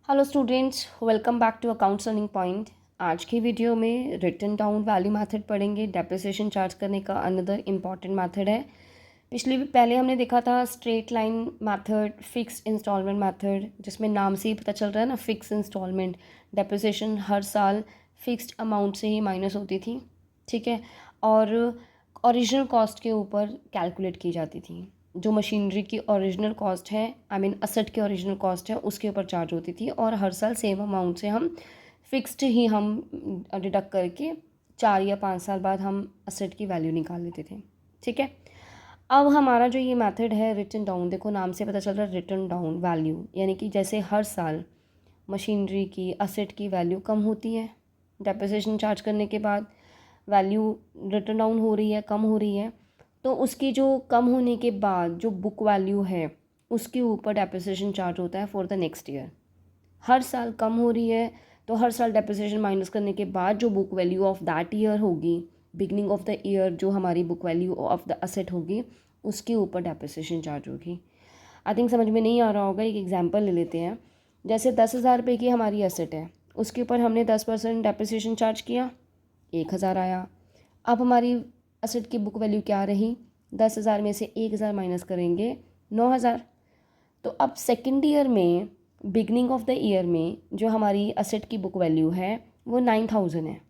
Hello students, welcome back to accounts learning point. आज की video में रिटन डाउन वैल्यू मेथड पढ़ेंगे। Depreciation charge करने का अनदर इम्पॉर्टेंट मेथड है। पहले हमने देखा था straight line method, fixed instalment method, जिसमें नाम से ही पता चल रहा है ना, फिक्स इंस्टॉलमेंट। डेप्रिसिएशन हर साल फिक्स्ड अमाउंट से ही माइनस होती थी, ठीक है, और ओरिजिनल कॉस्ट के ऊपर कैलकुलेट की जाती थी। जो मशीनरी की ओरिजिनल कॉस्ट है, आई मीन असेट की ओरिजिनल कॉस्ट है, उसके ऊपर चार्ज होती थी और हर साल सेम अमाउंट से हम फिक्स्ड ही हम डिडक्ट करके 4 या 5 साल बाद हम असेट की वैल्यू निकाल लेते थे, ठीक है। अब हमारा जो ये मेथड है रिटन डाउन, देखो नाम से पता चल रहा है रिटन डाउन वैल्यू, यानी कि जैसे हर साल मशीनरी की असेट की वैल्यू कम होती है, डेप्रिसिएशन चार्ज करने के बाद वैल्यू रिटन डाउन हो रही है, कम हो रही है, तो उसकी जो कम होने के बाद जो बुक वैल्यू है उसके ऊपर डेप्रिसिएशन चार्ज होता है फॉर द नेक्स्ट ईयर। हर साल कम हो रही है तो हर साल डेप्रिसिएशन माइनस करने के बाद जो book value of that year होगी, बिगनिंग ऑफ द ईयर जो हमारी book value of the asset होगी, उसके ऊपर डेप्रिसिएशन चार्ज होगी। आई थिंक समझ में नहीं आ रहा होगा, एक एग्जांपल ले लेते हैं। जैसे 10,000 रुपये की हमारी असेट है, उसके ऊपर हमने 10% डेप्रिसिएशन चार्ज किया, 1,000 आया। अब हमारी असेट की बुक वैल्यू क्या रही? 10,000 में से 1,000 माइनस करेंगे, 9,000। तो अब सेकेंड ईयर में, बिगनिंग ऑफ द ईयर में जो हमारी असेट की बुक वैल्यू है वो 9,000 है।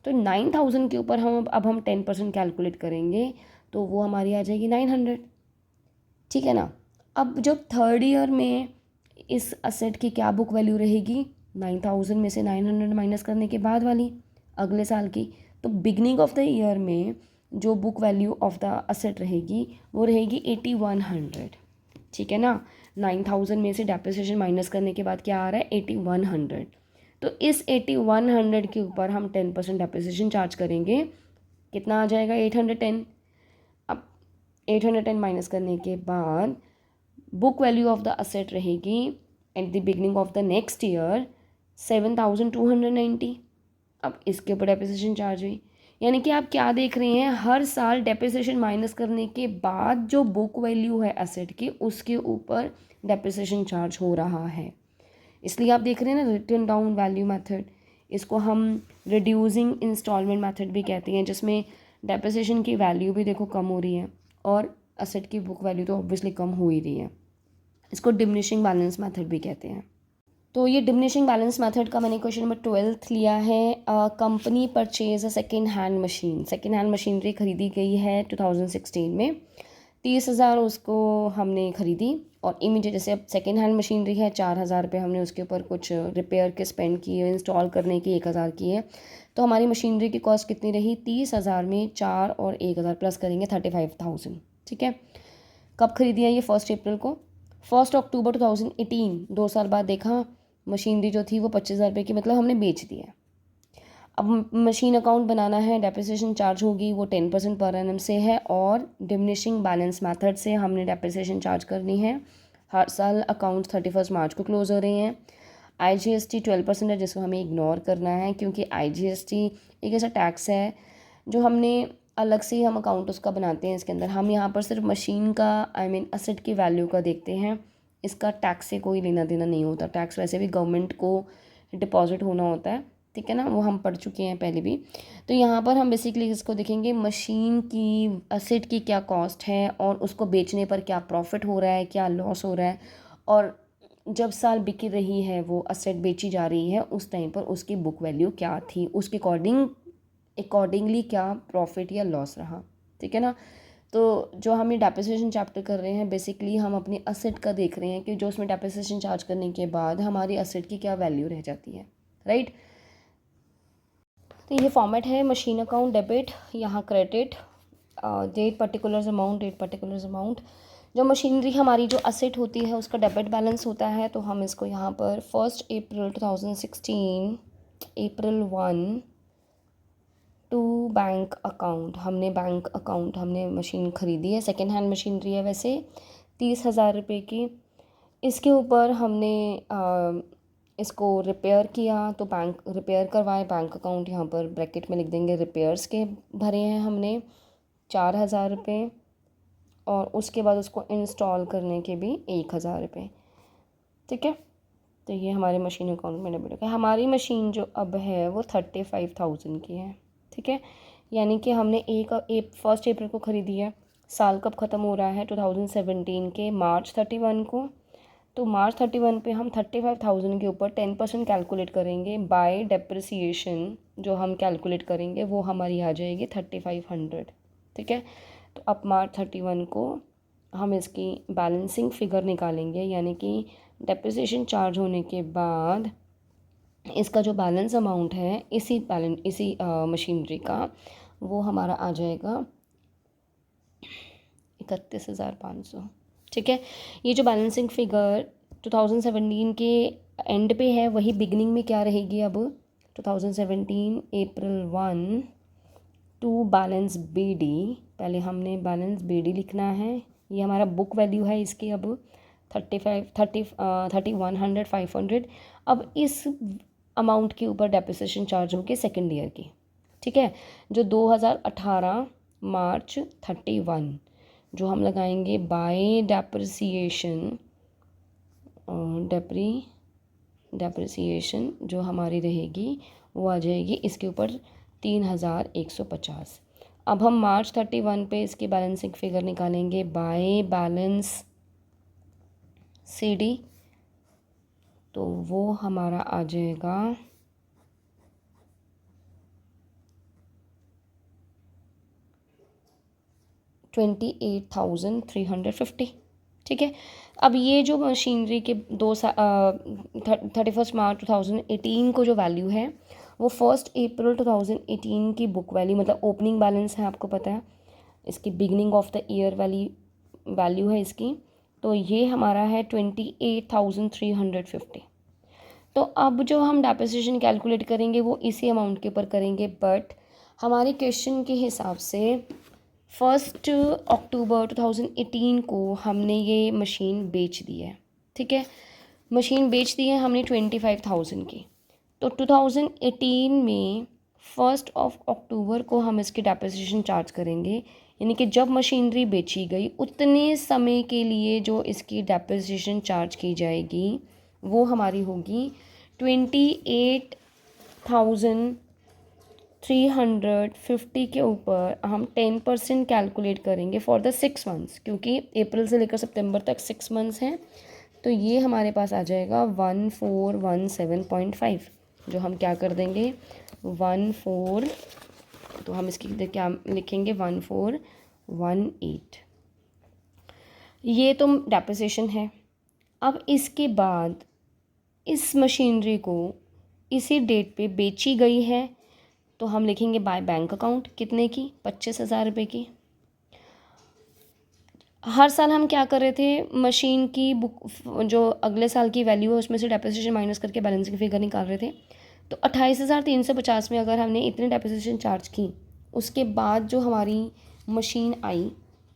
तो 9,000 के ऊपर हम अब हम 10% कैलकुलेट करेंगे तो वो हमारी आ जाएगी 900, ठीक है ना। अब जब थर्ड ईयर में इस असेट की क्या बुक वैल्यू रहेगी? 9,000 में से 900 माइनस करने के बाद वाली, अगले साल की। तो बिगनिंग ऑफ द ईयर में जो book value of the asset रहेगी वो रहेगी 8,100, ठीक है ना। 9,000 में से डेप्रिसिएशन माइनस करने के बाद क्या आ रहा है? 8,100। तो इस 8,100 के ऊपर हम 10% डेप्रिसिएशन चार्ज करेंगे, कितना आ जाएगा? 810। अब 810 माइनस करने के बाद book value of the asset रहेगी at the beginning of the next year 7,290। अब इसके ऊपर डेप्रिसिएशन चार्ज हुई, यानी कि आप क्या देख रहे हैं, हर साल डेप्रिसिएशन माइनस करने के बाद जो बुक वैल्यू है एसेट की, उसके ऊपर डेप्रिसिएशन चार्ज हो रहा है। इसलिए आप देख रहे हैं ना रिटन डाउन वैल्यू मेथड, इसको हम रिड्यूसिंग इंस्टॉलमेंट मेथड भी कहते हैं, जिसमें डेप्रिसिएशन की वैल्यू भी देखो कम हो रही है और असेट की बुक वैल्यू तो ऑब्वियसली कम हो ही रही है। इसको डिमिनिशिंग बैलेंस मेथड भी कहते हैं। तो ये डिमिनिशिंग बैलेंस मेथड का मैंने क्वेश्चन नंबर 12 लिया है। Company purchase a second hand machine, second hand machinery खरीदी गई है 2016 में। 30,000 उसको हमने खरीदी और इमीडिएट, जैसे अब सेकेंड हैंड मशीनरी है, 4,000 रुपये हमने उसके ऊपर कुछ रिपेयर के स्पेंड किए, इंस्टॉल करने के 1,000 किए। तो हमारी मशीनरी की कॉस्ट कितनी रही? 30,000 में 4 और 1,000 प्लस करेंगे 35,000, ठीक है। कब खरीदी है ये? 1 अप्रैल को। 1 अक्टूबर 2018, 2 साल बाद देखा मशीनरी जो थी वो 25,000 रुपये की, मतलब हमने बेच दिया। अब मशीन अकाउंट बनाना है, डेप्रिसिएशन चार्ज होगी, वो 10% पर एनम से है और डिमिनिशिंग बैलेंस मेथड से हमने डेप्रिसिएशन चार्ज करनी है। हर साल अकाउंट 31 मार्च को क्लोज हो रहे हैं। IGST 12% है, जिसको हमें इग्नोर करना है, क्योंकि IGST एक ऐसा टैक्स है जो हमने अलग से ही हम अकाउंट उसका बनाते हैं। इसके अंदर हम यहाँ पर सिर्फ मशीन का, आई मीन असेट की वैल्यू का देखते हैं। इसका टैक्स से कोई लेना देना नहीं होता। टैक्स वैसे भी गवर्नमेंट को डिपॉजिट होना होता है, ठीक है ना, वो हम पढ़ चुके हैं पहले भी। तो यहाँ पर हम बेसिकली इसको देखेंगे, मशीन की असेट की क्या कॉस्ट है और उसको बेचने पर क्या प्रॉफिट हो रहा है, क्या लॉस हो रहा है, और जब साल बिक रही है वो असेट बेची जा रही है उस टाइम पर उसकी बुक वैल्यू क्या थी, उसके अकॉर्डिंगली क्या प्रॉफिट या लॉस रहा, ठीक है ना। तो जो हम ये डेप्रिसिएशन चैप्टर कर रहे हैं, बेसिकली हम अपनी असेट का देख रहे हैं कि जो उसमें डेप्रिसिएशन चार्ज करने के बाद हमारी असेट की क्या वैल्यू रह जाती है, राइट। तो ये फॉर्मेट है, मशीन अकाउंट डेबिट, यहाँ credit, date particulars amount, date particulars amount. जो मशीनरी हमारी जो असेट होती है उसका डेबिट बैलेंस होता है, तो हम इसको यहाँ पर 1 अप्रैल 2016, April 1 टू बैंक अकाउंट, हमने मशीन ख़रीदी है, सेकेंड हैंड मशीनरी है वैसे, 30,000 रुपये की। इसके ऊपर हमने इसको रिपेयर किया, तो बैंक रिपेयर करवाए, बैंक अकाउंट यहाँ पर ब्रैकेट में लिख देंगे, रिपेयर्स के भरे हैं हमने 4,000 रुपये, और उसके बाद उसको इंस्टॉल करने के भी 1,000 रुपये, ठीक है। तो ये हमारे मशीन अकाउंट में डेबिट होगा। हमारी मशीन जो अब है वो 35,000 की है, ठीक है। यानी कि हमने फर्स्ट अप्रैल को ख़रीदी है। साल कब ख़त्म हो रहा है? 2017 के मार्च 31 को। तो मार्च 31 पे हम 35,000 के ऊपर 10% कैलकुलेट करेंगे बाय डेप्रिसिएशन। जो हम कैलकुलेट करेंगे वो हमारी आ जाएगी 3500, ठीक है। तो अब मार्च 31 को हम इसकी बैलेंसिंग फ़िगर निकालेंगे, यानी कि डेप्रिसिएशन चार्ज होने के बाद इसका जो बैलेंस अमाउंट है इसी मशीनरी का, वो हमारा आ जाएगा 31,500, ठीक है। ये जो बैलेंसिंग फ़िगर 2017 के एंड पे है, वही बिगनिंग में क्या रहेगी अब? 2017 अप्रैल 1 टू बैलेंस BD। पहले हमने बैलेंस BD लिखना है। ये हमारा बुक वैल्यू है इसकी अब 500। अब इस अमाउंट के ऊपर डेप्रिसिएशन चार्ज होगी सेकेंड ईयर की, ठीक है, जो 2018 मार्च 31, जो हम लगाएंगे बाय डेप्रिसिएशन। डेप्रिसिएशन जो हमारी रहेगी वो आ जाएगी इसके ऊपर 3,150। अब हम मार्च 31 पे इसकी बैलेंसिंग फ़िगर निकालेंगे बाय बैलेंस CD। तो वो हमारा आ जाएगा 28,350, ठीक है। अब ये जो मशीनरी के 31 मार्च 2018 को जो वैल्यू है वो 1 अप्रैल 2018 की बुक वैल्यू, मतलब ओपनिंग बैलेंस है, आपको पता है इसकी बिगनिंग ऑफ द ईयर वाली वैल्यू है इसकी। तो ये हमारा है 28,350। तो अब जो हम डेप्रिसिएशन कैलकुलेट करेंगे वो इसी अमाउंट के ऊपर करेंगे, बट हमारे क्वेश्चन के हिसाब से 1 अक्टूबर 2018 को हमने ये मशीन बेच दी है, ठीक है। मशीन बेच दी है हमने 25,000 की। तो 2018 में 1 अक्टूबर को हम इसकी डेप्रिसिएशन चार्ज करेंगे, यानी कि जब मशीनरी बेची गई उतने समय के लिए जो इसकी डेप्रिसिएशन चार्ज की जाएगी वो हमारी होगी 28,350 के ऊपर हम 10% कैलकुलेट करेंगे फॉर द 6 मंथ्स, क्योंकि अप्रैल से लेकर सितंबर तक 6 मंथ्स हैं। तो ये हमारे पास आ जाएगा 1417.5, जो हम क्या कर देंगे 14, तो हम इसकी क्या लिखेंगे 1418। ये तो डेप्रिसिएशन है। अब इसके बाद इस मशीनरी को इसी डेट पे बेची गई है, तो हम लिखेंगे बाय बैंक अकाउंट। कितने की? 25,000 रुपये की। हर साल हम क्या कर रहे थे, मशीन की बुक जो अगले साल की वैल्यू है उसमें से डेप्रिसिएशन माइनस करके बैलेंसिंग फिगर निकाल रहे थे। तो 28,350 में अगर हमने इतनी डेप्रिसिएशन चार्ज की, उसके बाद जो हमारी मशीन आई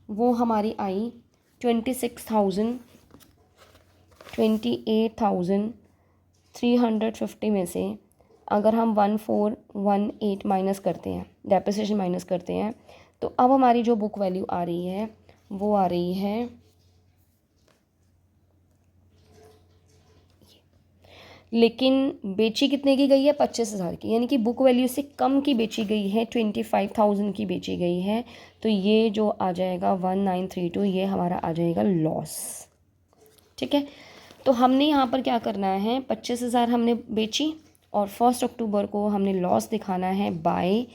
वो हमारी आई 28,350 में से अगर हम 1418 माइनस करते हैं, डेप्रिसिएशन माइनस करते हैं, तो अब हमारी जो बुक वैल्यू आ रही है वो आ रही है, लेकिन बेची कितने की गई है? 25,000 की, यानी कि बुक वैल्यू से कम की बेची गई है, 25,000 की बेची गई है। तो ये जो आ जाएगा 1932, ये हमारा आ जाएगा लॉस, ठीक है। तो हमने यहाँ पर क्या करना है, 25,000 हमने बेची और 1 अक्टूबर को हमने लॉस दिखाना है by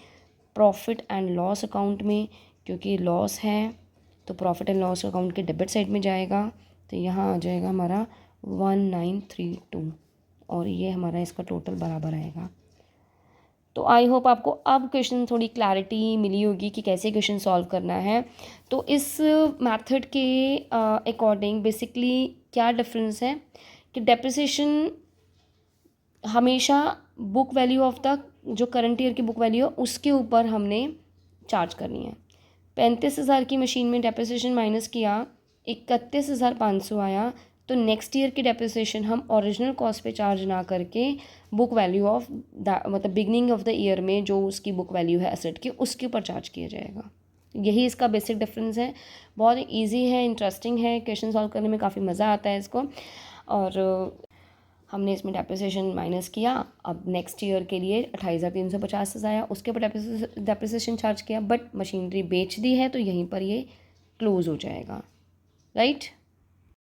profit and loss account में, क्योंकि लॉस है तो प्रॉफिट एंड लॉस अकाउंट के डेबिट साइड में जाएगा। तो यहाँ आ जाएगा हमारा 1932 और ये हमारा इसका टोटल बराबर आएगा। तो आई होप आपको अब क्वेश्चन थोड़ी क्लैरिटी मिली होगी कि कैसे क्वेश्चन सॉल्व करना है। तो इस मेथड के अकॉर्डिंग बेसिकली क्या डिफरेंस है कि डेप्रिसिएशन हमेशा बुक वैल्यू ऑफ द जो करंट ईयर की बुक वैल्यू है उसके ऊपर हमने चार्ज करनी है। 35,000 की मशीन में डेप्रिसिएशन माइनस किया, 31,500 आया, तो नेक्स्ट ईयर की डेप्रिसिएशन हम ओरिजिनल कॉस्ट पे चार्ज ना करके बुक वैल्यू ऑफ द मतलब बिगनिंग ऑफ द ईयर में जो उसकी बुक वैल्यू है एसेट की उसके ऊपर चार्ज किया जाएगा। यही इसका बेसिक डिफरेंस है। बहुत इजी है, इंटरेस्टिंग है, क्वेश्चन सॉल्व करने में काफ़ी मज़ा आता है इसको। और हमने इसमें डेप्रिसिएशन माइनस किया, अब नेक्स्ट ईयर के लिए 28,350 आया, उसके ऊपर डेप्रिसिएशन चार्ज किया, बट मशीनरी बेच दी है तो यहीं पर ये क्लोज़ हो जाएगा, राइट।